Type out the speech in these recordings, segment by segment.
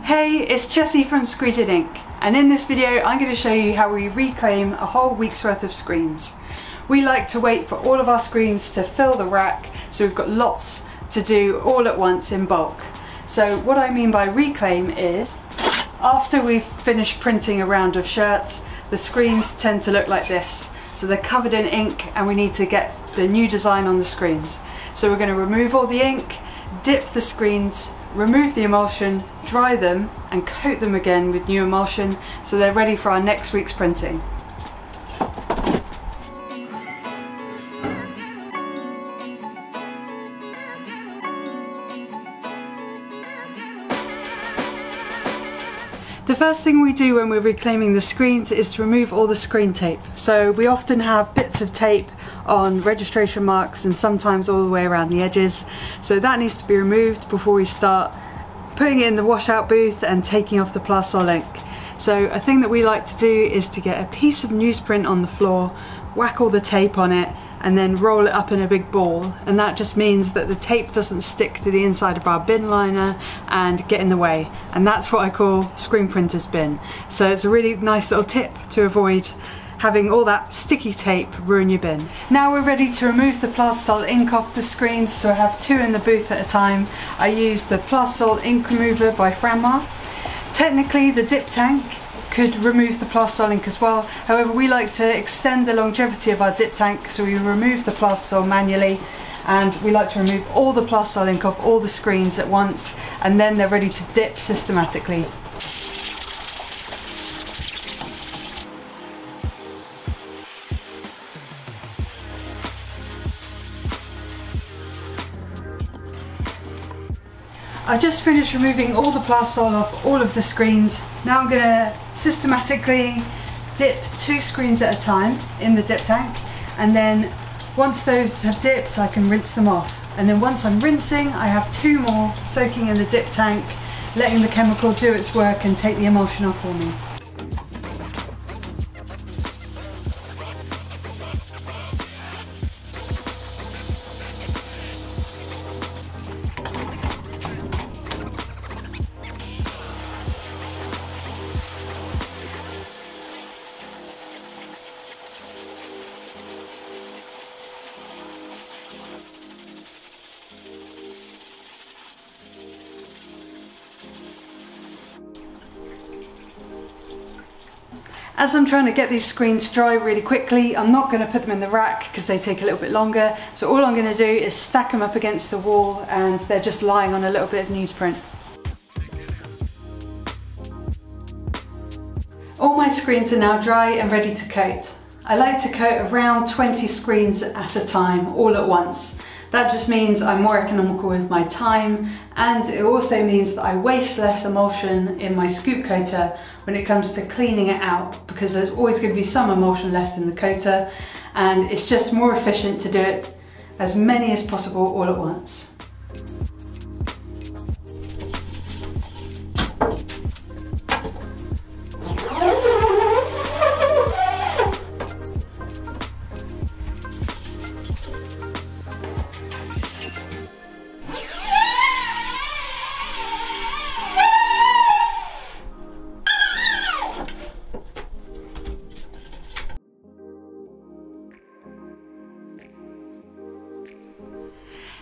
Hey, it's Jessie from Squeegee Ink, and in this video I'm going to show you how we reclaim a whole week's worth of screens. We like to wait for all of our screens to fill the rack, so we've got lots to do all at once in bulk. So what I mean by reclaim is, after we've finished printing a round of shirts, the screens tend to look like this. So they're covered in ink and we need to get the new design on the screens. So we're going to remove all the ink, dip the screens, remove the emulsion, dry them and coat them again with new emulsion so they're ready for our next week's printing. The first thing we do when we're reclaiming the screens is to remove all the screen tape. So we often have bits of tape on registration marks and sometimes all the way around the edges. So that needs to be removed before we start putting it in the washout booth and taking off the plastisol ink. So a thing that we like to do is to get a piece of newsprint on the floor, whack all the tape on it and then roll it up in a big ball, and that just means that the tape doesn't stick to the inside of our bin liner and get in the way, and that's what I call screen printer's bin. So it's a really nice little tip to avoid having all that sticky tape ruin your bin. Now we're ready to remove the plastisol ink off the screens, so I have two in the booth at a time. I use the plastisol ink remover by Franmar. Technically the dip tank could remove the plastisol ink as well, however we like to extend the longevity of our dip tank, so we remove the plastisol manually and we like to remove all the plastisol ink off all the screens at once, and then they're ready to dip systematically. I just finished removing all the plastisol off all of the screens. Now I'm going to systematically dip 2 screens at a time in the dip tank, and then once those have dipped I can rinse them off, and then once I'm rinsing I have 2 more soaking in the dip tank, letting the chemical do its work and take the emulsion off for me. As I'm trying to get these screens dry really quickly, I'm not going to put them in the rack because they take a little bit longer. So all I'm going to do is stack them up against the wall and they're just lying on a little bit of newsprint. All my screens are now dry and ready to coat. I like to coat around 20 screens at a time, all at once. That just means I'm more economical with my time, and it also means that I waste less emulsion in my scoop coater when it comes to cleaning it out, because there's always going to be some emulsion left in the coater, and it's just more efficient to do it as many as possible all at once.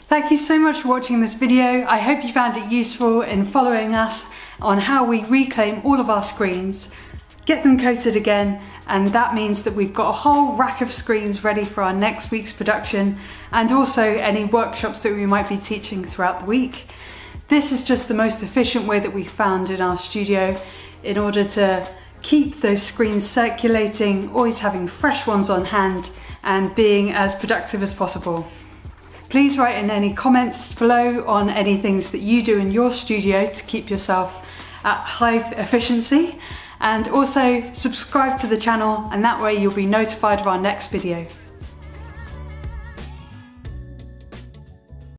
Thank you so much for watching this video. I hope you found it useful in following us on how we reclaim all of our screens, get them coated again, and that means that we've got a whole rack of screens ready for our next week's production, and also any workshops that we might be teaching throughout the week. This is just the most efficient way that we found in our studio in order to keep those screens circulating, always having fresh ones on hand and being as productive as possible. Please write in any comments below on any things that you do in your studio to keep yourself at high efficiency, and also subscribe to the channel, and that way you'll be notified of our next video.